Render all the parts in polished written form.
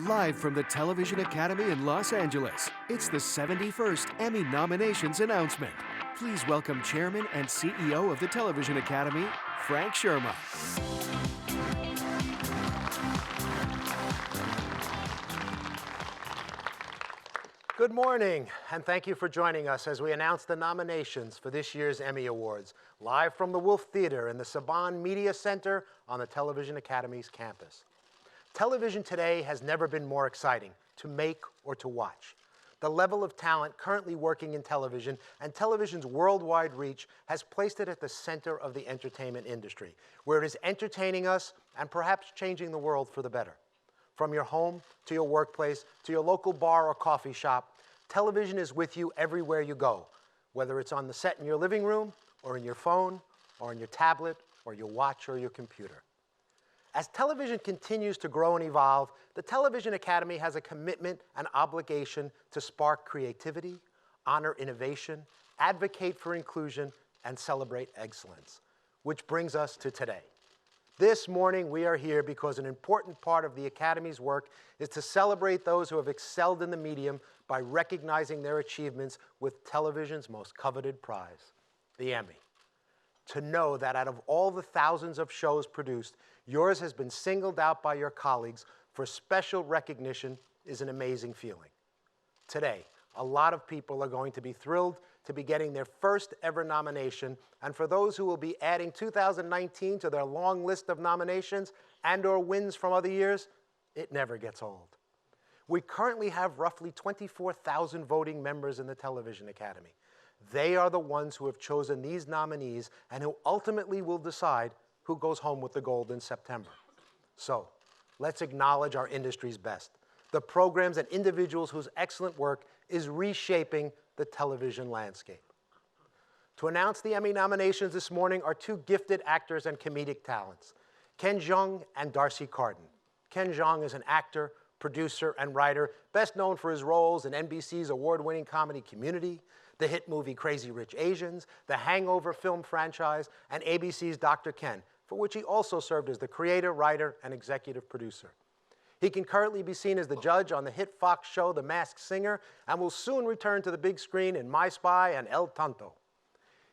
Live from the Television Academy in Los Angeles, it's the 71st Emmy nominations announcement. Please welcome Chairman and CEO of the Television Academy, Frank Sherma. Good morning, and thank you for joining us as we announce the nominations for this year's Emmy Awards, live from the Wolf Theater in the Saban Media Center on the Television Academy's campus. Television today has never been more exciting to make or to watch. The level of talent currently working in television and television's worldwide reach has placed it at the center of the entertainment industry, where it is entertaining us and perhaps changing the world for the better. From your home to your workplace to your local bar or coffee shop, television is with you everywhere you go, whether it's on the set in your living room or in your phone or in your tablet or your watch or your computer. As television continues to grow and evolve, the Television Academy has a commitment and obligation to spark creativity, honor innovation, advocate for inclusion, and celebrate excellence. Which brings us to today. This morning, we are here because an important part of the Academy's work is to celebrate those who have excelled in the medium by recognizing their achievements with television's most coveted prize, the Emmy. To know that out of all the thousands of shows produced, yours has been singled out by your colleagues for special recognition is an amazing feeling. Today, a lot of people are going to be thrilled to be getting their first ever nomination, and for those who will be adding 2019 to their long list of nominations and/or wins from other years, it never gets old. We currently have roughly 24,000 voting members in the Television Academy. They are the ones who have chosen these nominees and who ultimately will decide who goes home with the gold in September. So, let's acknowledge our industry's best, the programs and individuals whose excellent work is reshaping the television landscape. To announce the Emmy nominations this morning are two gifted actors and comedic talents, Ken Jeong and Darcy Carden. Ken Jeong is an actor, producer, and writer, best known for his roles in NBC's award-winning comedy Community, the hit movie Crazy Rich Asians, the Hangover film franchise, and ABC's Dr. Ken, for which he also served as the creator, writer, and executive producer. He can currently be seen as the judge on the hit Fox show The Masked Singer and will soon return to the big screen in My Spy and El Tonto.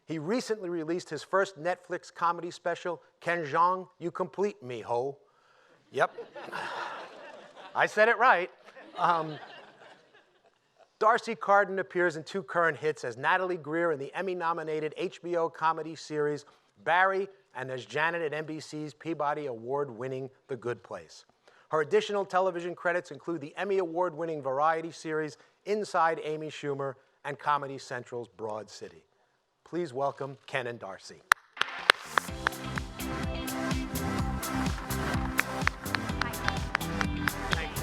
He recently released his first Netflix comedy special, Ken Jeong, You Complete Me, Ho. Yep, I said it right. Darcy Carden appears in two current hits as Natalie Greer in the Emmy-nominated HBO comedy series Barry and as Janet at NBC's Peabody Award-winning The Good Place. Her additional television credits include the Emmy Award-winning variety series Inside Amy Schumer and Comedy Central's Broad City. Please welcome Ken and Darcy. Thank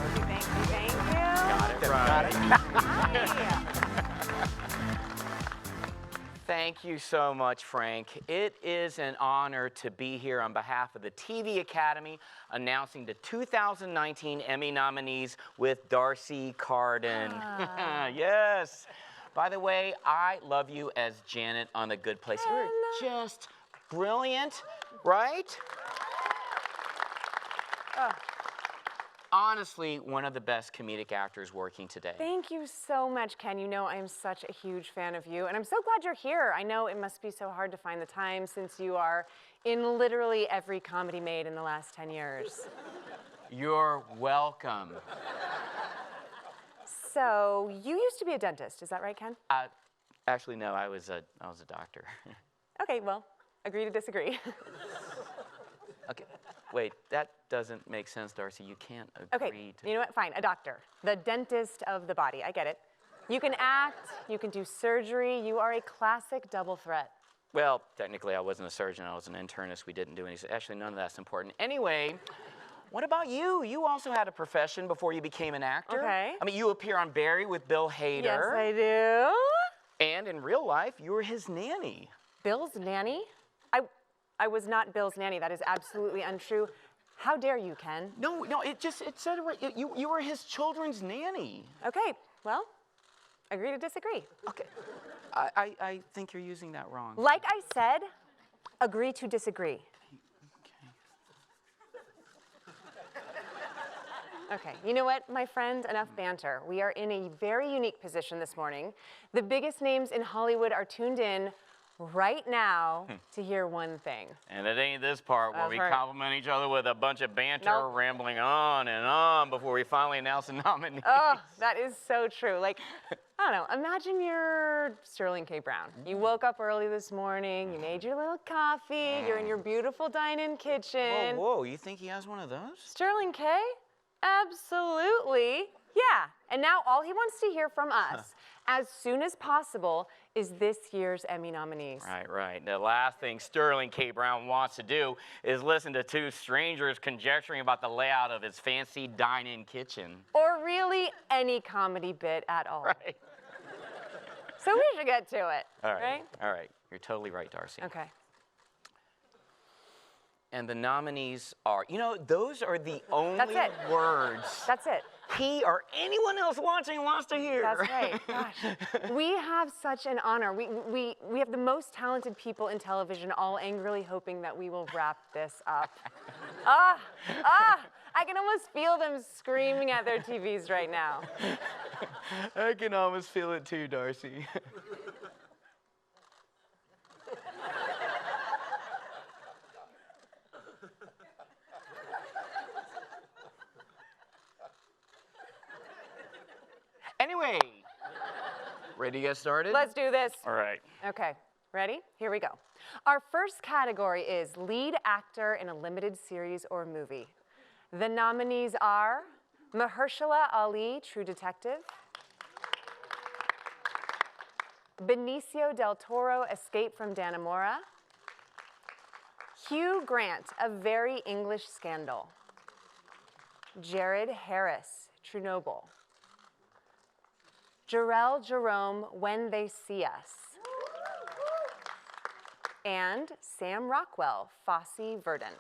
you. Got it right. Thank you so much, Frank. It is an honor to be here on behalf of the TV Academy announcing the 2019 Emmy nominees with Darcy Carden. Yes. By the way, I love you as Janet on The Good Place. You're just brilliant, right? Honestly, one of the best comedic actors working today. Thank you so much, Ken. You know I'm such a huge fan of you, and I'm so glad you're here. I know it must be so hard to find the time since you are in literally every comedy made in the last 10 years. You're welcome. So, you used to be a dentist, is that right, Ken? Actually, no, I was a doctor. Okay, well, agree to disagree. Okay, wait, that doesn't make sense, Darcy. You can't agree to... You know what? Fine, a doctor. The dentist of the body. I get it. You can act, you can do surgery. You are a classic double threat. Well, technically, I wasn't a surgeon. I was an internist. We didn't do any... Actually, none of that's important. Anyway, what about you? You also had a profession before you became an actor. Okay. I mean, you appear on Barry with Bill Hader. Yes, I do. And in real life, you were his nanny. Bill's nanny? I was not Bill's nanny. That is absolutely untrue. How dare you, Ken? No, it said it right. You were his children's nanny. Okay, well, agree to disagree. Okay, I think you're using that wrong. Like I said, agree to disagree. Okay, you know what, my friend, enough banter. We are in a very unique position this morning. The biggest names in Hollywood are tuned in right now to hear one thing. And it ain't this part where That's we right. compliment each other with a bunch of banter, Nope. rambling on and on before we finally announce the nominees. Oh, that is so true. Like, I don't know, imagine you're Sterling K. Brown. You woke up early this morning, you made your little coffee, you're in your beautiful dine-in kitchen. Whoa, you think he has one of those? Sterling K? Absolutely. Yeah. And now all he wants to hear from us as soon as possible is this year's Emmy nominees. Right. The last thing Sterling K. Brown wants to do is listen to two strangers conjecturing about the layout of his fancy dine-in kitchen. Or really any comedy bit at all. Right. So we should get to it. All Right? right. You're totally right, Darcy. Okay. And the nominees are, those are the only That's it. words That's it. he or anyone else watching wants to hear. That's right. Gosh. We have such an honor. We have the most talented people in television all angrily hoping that we will wrap this up. I can almost feel them screaming at their TVs right now. I can almost feel it too, Darcy. Anyway, ready to get started? Let's do this. All right. Okay, ready? Here we go. Our first category is lead actor in a limited series or movie. The nominees are Mahershala Ali, True Detective; Benicio del Toro, Escape from Dannemora; Hugh Grant, A Very English Scandal; Jared Harris, Chernobyl; Jarrell Jerome, When They See Us; and Sam Rockwell, Fosse Verdon.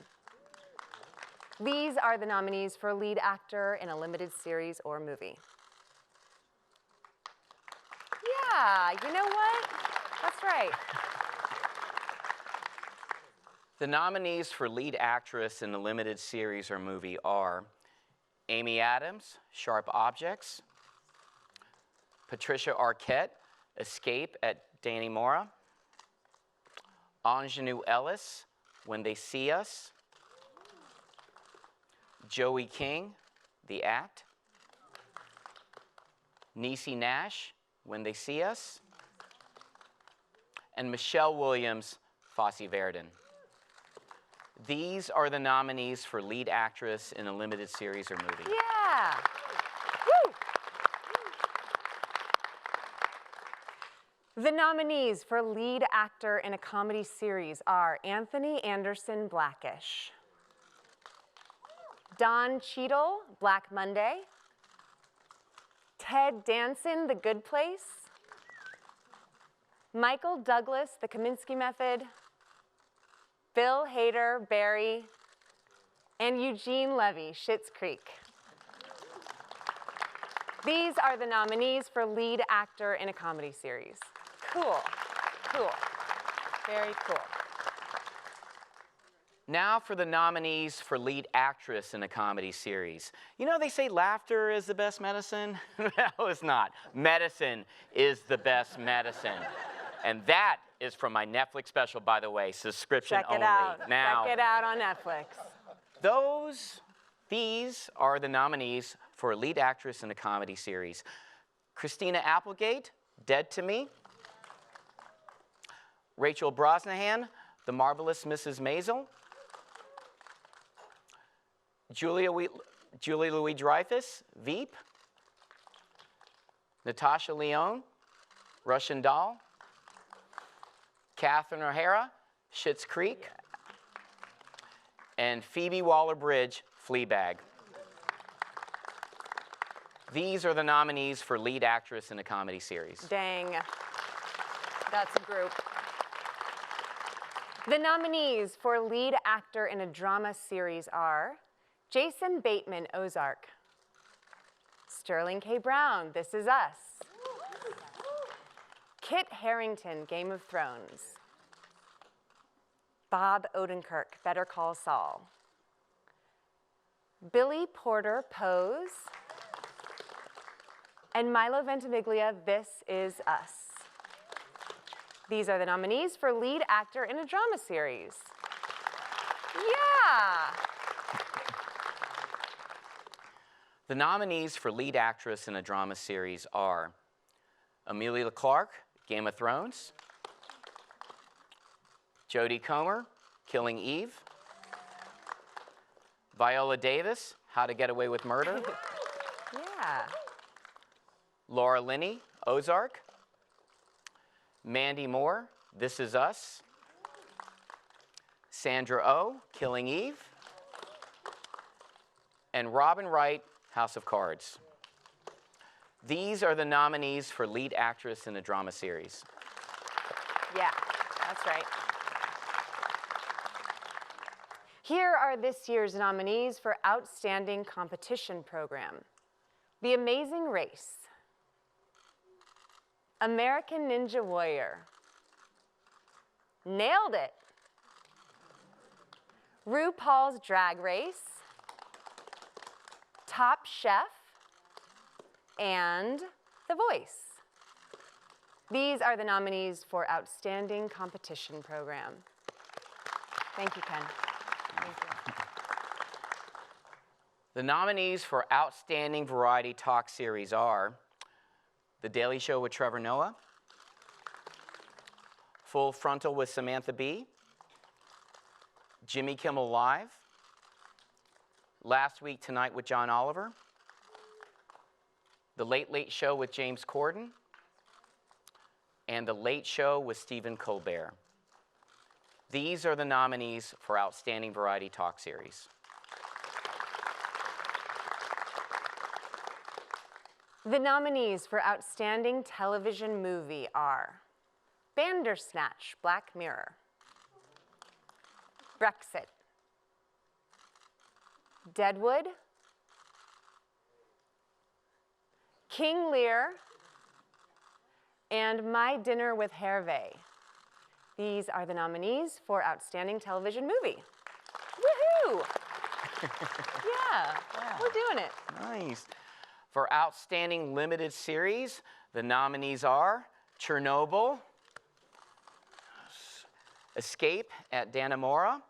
These are the nominees for lead actor in a limited series or movie. Yeah, you know what? That's right. The nominees for lead actress in a limited series or movie are Amy Adams, Sharp Objects; Patricia Arquette, Escape at Dannemora; Ingenue Ellis, When They See Us; Joey King, The Act; Niecy Nash, When They See Us; and Michelle Williams, Fosse Verdon. These are the nominees for lead actress in a limited series or movie. Yeah. Woo! The nominees for lead actor in a comedy series are Anthony Anderson, Blackish; Don Cheadle, Black Monday; Ted Danson, The Good Place; Michael Douglas, The Kominsky Method; Bill Hader, Barry; and Eugene Levy, Schitt's Creek. These are the nominees for lead actor in a comedy series. Cool. Very cool. Now for the nominees for lead actress in a comedy series. They say laughter is the best medicine. No, it's not. Medicine is the best medicine. And that is from my Netflix special, by the way, subscription Check it only. out. Now, Check it out on Netflix. these are the nominees for lead actress in a comedy series. Christina Applegate, Dead to Me; Rachel Brosnahan, The Marvelous Mrs. Maisel; Julie Louis-Dreyfus, Veep; Natasha Lyonne, Russian Doll; Catherine O'Hara, Schitt's Creek; and Phoebe Waller-Bridge, Fleabag. These are the nominees for lead actress in a comedy series. Dang. That's a group. The nominees for lead actor in a drama series are Jason Bateman, Ozark; Sterling K. Brown, This Is Us; Kit Harington, Game of Thrones; Bob Odenkirk, Better Call Saul; Billy Porter, Pose, and Milo Ventimiglia, This Is Us. These are the nominees for lead actor in a drama series. Yeah! The nominees for lead actress in a drama series are Emilia Clarke, Game of Thrones, Jodie Comer, Killing Eve, Viola Davis, How to Get Away with Murder, Yeah. Laura Linney, Ozark, Mandy Moore, This Is Us, Sandra Oh, Killing Eve, and Robin Wright, House of Cards. These are the nominees for lead actress in a drama series. Yeah, that's right. Here are this year's nominees for Outstanding Competition Program. The Amazing Race, American Ninja Warrior, Nailed It, RuPaul's Drag Race, Top Chef, and The Voice. These are the nominees for Outstanding Competition Program. Thank you, Ken. Thank you. The nominees for Outstanding Variety Talk Series are The Daily Show with Trevor Noah, Full Frontal with Samantha Bee, Jimmy Kimmel Live, Last Week Tonight with John Oliver, The Late Late Show with James Corden, and The Late Show with Stephen Colbert. These are the nominees for Outstanding Variety Talk Series. The nominees for Outstanding Television Movie are Bandersnatch, Black Mirror, Brexit, Deadwood, King Lear, and My Dinner with Hervé. These are the nominees for Outstanding Television Movie. Woohoo! Yeah, we're doing it. Nice. For Outstanding Limited Series, the nominees are Chernobyl, Escape at Dannemora,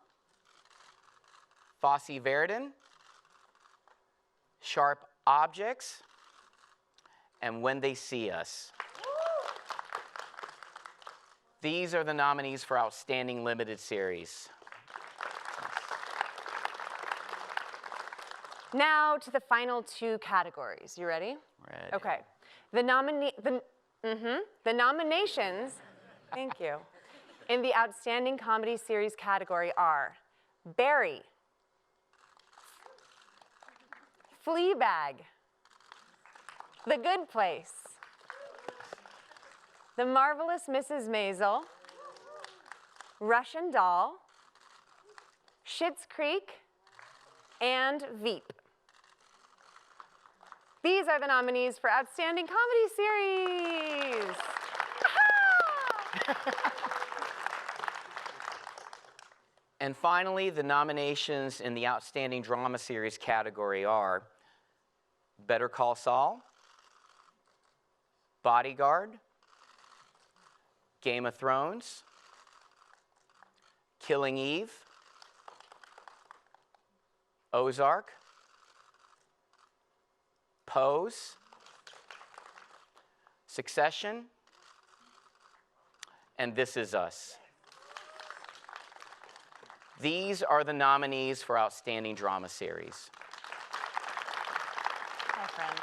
Fosse Verdon, Sharp Objects, and When They See Us. These are the nominees for Outstanding Limited Series. Now to the final two categories. You ready? Ready. Okay. The nominations, thank you, in the Outstanding Comedy Series category are Barry, Fleabag, The Good Place, The Marvelous Mrs. Maisel, Russian Doll, Schitt's Creek, and Veep. These are the nominees for Outstanding Comedy Series. And finally, the nominations in the Outstanding Drama Series category are Better Call Saul, Bodyguard, Game of Thrones, Killing Eve, Ozark, Pose, Succession, and This Is Us. These are the nominees for Outstanding Drama Series. Hi, friend.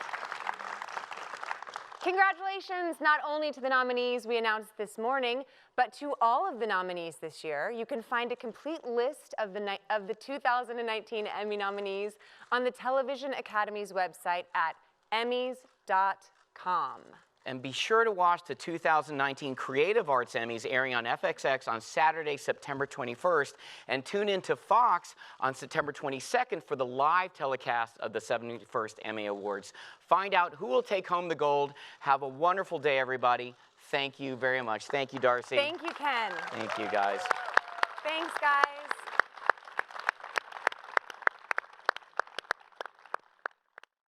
Congratulations not only to the nominees we announced this morning, but to all of the nominees this year. You can find a complete list of the 2019 Emmy nominees on the Television Academy's website at emmys.com. And be sure to watch the 2019 Creative Arts Emmys airing on FXX on Saturday, September 21st, and tune in to Fox on September 22nd for the live telecast of the 71st Emmy Awards. Find out who will take home the gold. Have a wonderful day, everybody. Thank you very much. Thank you, Darcy. Thank you, Ken. Thank you, guys. Thanks, guys.